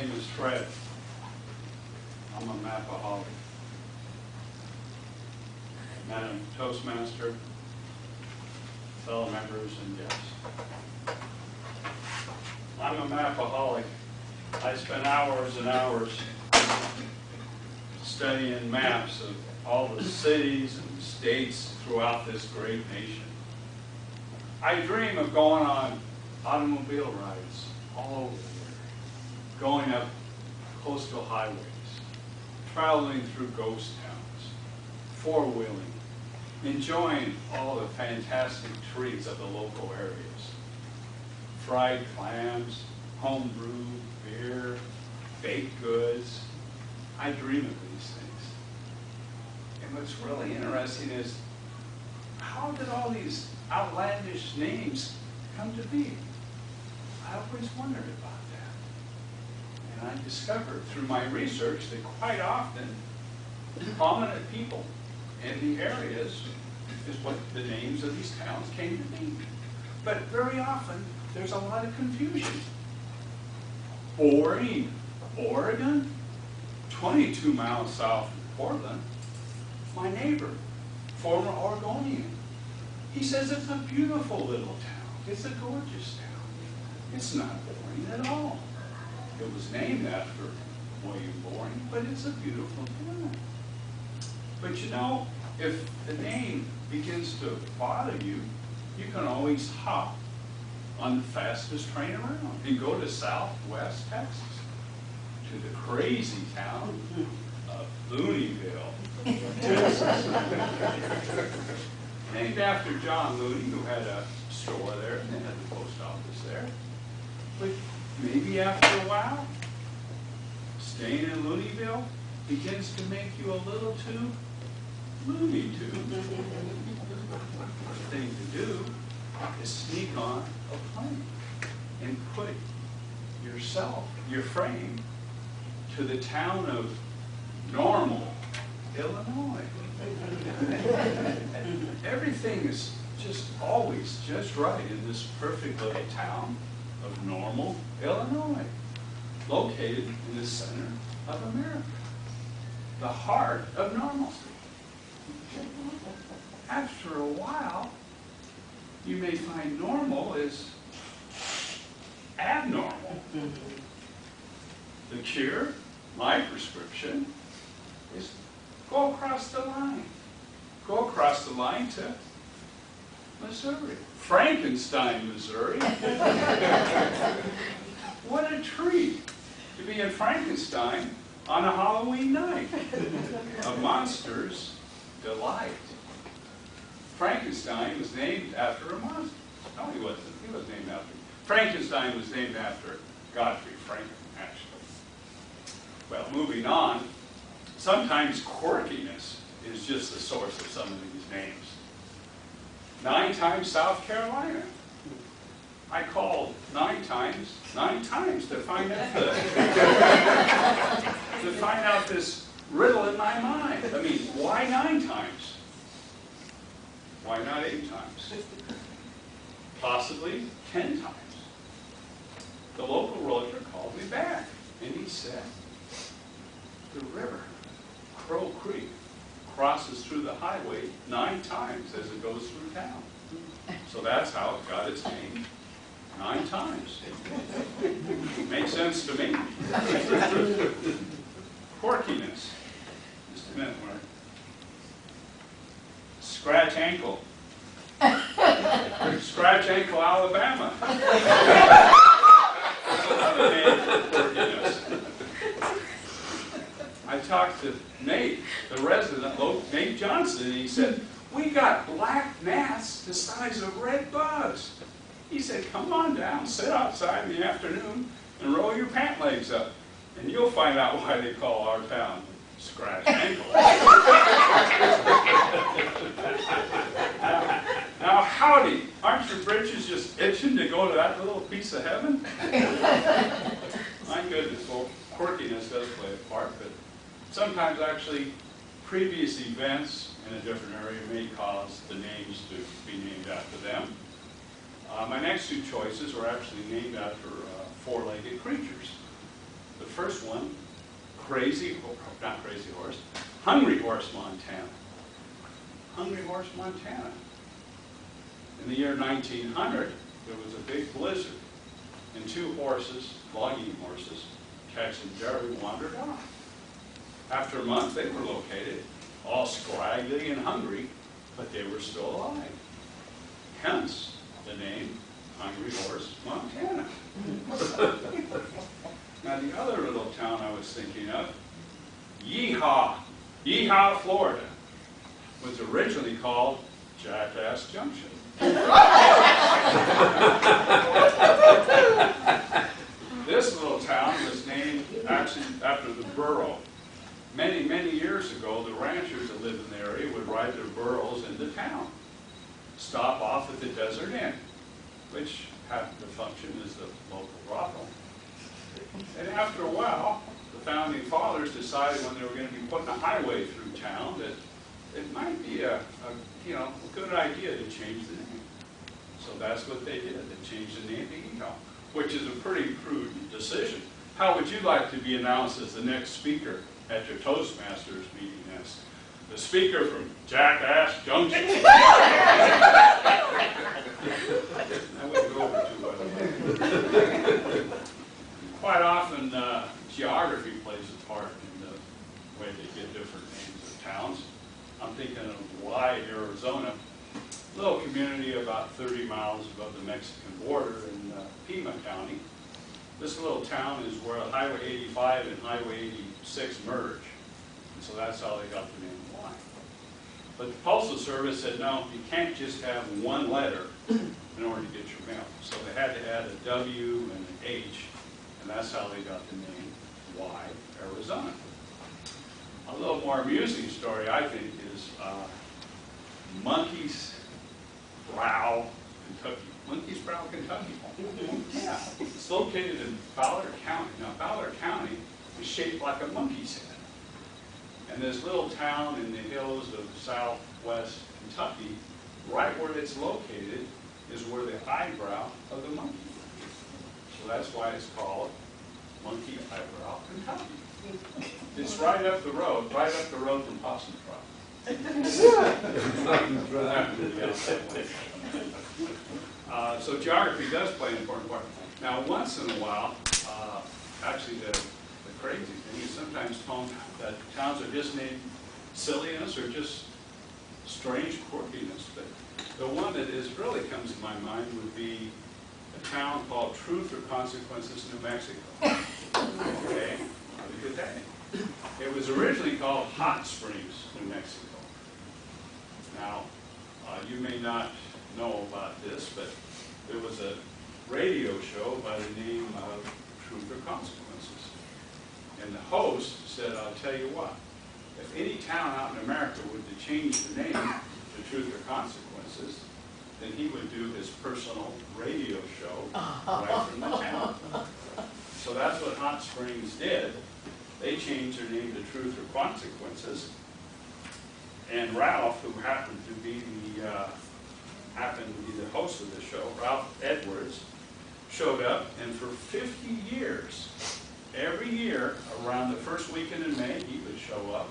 name is Fred. I'm a Mapaholic. Madam Toastmaster, fellow members and guests. I'm a Mapaholic. I spend hours and hours studying maps of all the cities and states throughout this great nation. I dream of going on automobile rides all over the area, going up coastal highways, traveling through ghost towns, four-wheeling, enjoying all the fantastic treats of the local areas. Fried clams, homebrew, beer, baked goods. I dream of these things. And what's really interesting is, how did all these outlandish names come to be? I always wondered about that. And I discovered through my research that quite often prominent people in the areas is what the names of these towns came to be. But very often there's a lot of confusion. Boring, Oregon, 22 miles south of Portland. My neighbor, former Oregonian, he says it's a beautiful little town. It's a gorgeous town. It's not boring at all. It was named after William Boring, but it's a beautiful town. But you know, if the name begins to bother you, you can always hop on the fastest train around and go to Southwest Texas, to the crazy town of Looneyville, Texas. Named after John Looney, who had a store there, and they had the post office there. But maybe after a while, staying in Looneyville begins to make you a little too loony too. The thing to do is sneak on a plane and put yourself, your frame, to the town of Normal, Illinois. Everything is just always just right in this perfect little town of Normal, Illinois, located in the center of America, the heart of normalcy. After a while, you may find normal is abnormal. The cure, my prescription, is go across the line. Go across the line to Missouri. Frankenstein, Missouri. What a treat to be in Frankenstein on a Halloween night. A monster's delight. Frankenstein was named after a monster. No, he wasn't. He was named after. Frankenstein was named after Godfrey Franklin, actually. Well, moving on, sometimes quirkiness is just the source of some of these names. 9 times South Carolina. I called 9 times to find out to find out this riddle in my mind. I mean, why 9 times? Why not 8 times? Possibly 10 times. The local realtor called me back, and he said, the river, Crow Creek, crosses through the highway 9 times as it goes through town. So that's how it got its name, 9 times. Makes sense to me. Quirkiness. Just a minute, Mark. Scratch Ankle. Scratch Ankle, Alabama. Another name for quirkiness. I talked to Nate, the resident, Nate Johnson, and he said, we got black gnats the size of red bugs. He said, come on down, sit outside in the afternoon and roll your pant legs up, and you'll find out why they call our town Scratch Ankle. Now, howdy, aren't your britches just itching to go to that little piece of heaven? My goodness, well, quirkiness does play a part, but sometimes actually previous events in a different area may cause the names to be named after them. My next 2 choices were actually named after 4-legged creatures. The first one, Hungry Horse, Montana. Hungry Horse, Montana. In the year 1900, there was a big blizzard, and two horses, logging horses, Tex and Jerry, wandered off. After a month, they were located, all scraggly and hungry, but they were still alive. Hence, the name Hungry Horse, Montana. Now, the other little town I was thinking of, Yeehaw, Florida, was originally called Jackass Junction. This little town was named actually after the burro. Many, many years ago, the ranchers that lived in the area would ride their burros into town, stop off at the Desert Inn, which happened to function as the local brothel. And after a while, the founding fathers decided when they were going to be putting a highway through town that it might be a good idea to change the name. So that's what they did. They changed the name to Yeehaw, which is a pretty prudent decision. How would you like to be announced as the next speaker at your Toastmasters meeting next? The speaker from Jackass Junction. That wouldn't go over too well. Quite often, geography plays a part in the way they get different names of towns. I'm thinking of Wye, Arizona, a little community about 30 miles above the Mexican border in Pima County. This little town is where Highway 85 and Highway 86 merge. And so that's how they got the name Wye. But the Postal Service said, no, you can't just have one letter in order to get your mail. So they had to add a W and an H, and that's how they got the name Wye, Arizona. A little more amusing story, I think, is Monkey's Brow, Kentucky. Monkey's Brow, Kentucky. Yeah, it's located in Ballard County. Now, Ballard County is shaped like a monkey's head. And this little town in the hills of southwest Kentucky, right where it's located, is where the eyebrow of the monkey is. So that's why it's called Monkey Eyebrow, Kentucky. It's right up the road from Possum Trot. So geography does play an important part. Now, once in a while, actually the crazy thing is sometimes that towns are just named silliness or just strange quirkiness. But the one that really comes to my mind would be a town called Truth or Consequences, New Mexico. Okay, look at that. It was originally called Hot Springs, New Mexico. Now, you may not know about this, but there was a radio show by the name of Truth or Consequences. And the host said, I'll tell you what, if any town out in America were to change the name to Truth or Consequences, then he would do his personal radio show right from the town. So that's what Hot Springs did. They changed their name to Truth or Consequences. And Ralph, who happened to be the host of the show, Ralph Edwards, showed up, and for 50 years, every year around the first weekend in May, he would show up,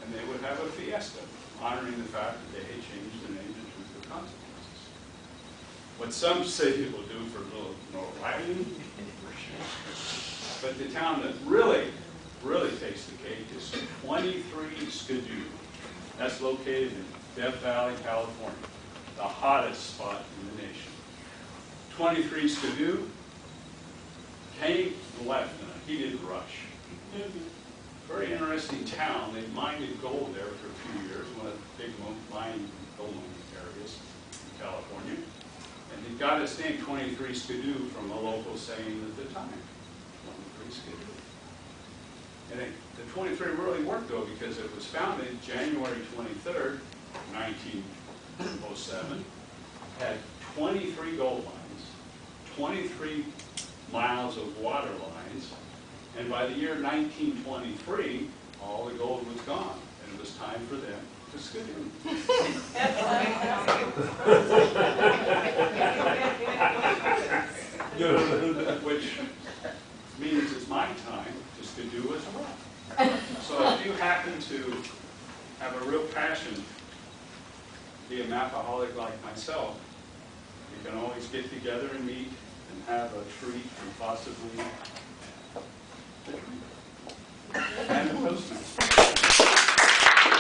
and they would have a fiesta honoring the fact that they had changed the name to Truth or Consequences. What some cities will do for a little notoriety, but the town that really takes the cake is 23 Skidoo. That's located in Death Valley, California, the hottest spot in the nation. 23 Skidoo came and left in a heated rush. Very interesting town. They mined gold there for a few years, one of the big gold mining areas in California. And it got its name 23 Skidoo from a local saying at the time, 23 Skidoo. And the 23 really worked, though, because it was founded January 23rd, 1907, had 23 gold mines, 23 miles of water lines, and by the year 1923, all the gold was gone, and it was time for them to skidoo. Which means it's my time to do as well. So if you happen to have a real passion, be a Mapaholic like myself, you can always get together and meet and have a treat and possibly a drink. And a Toastmaster.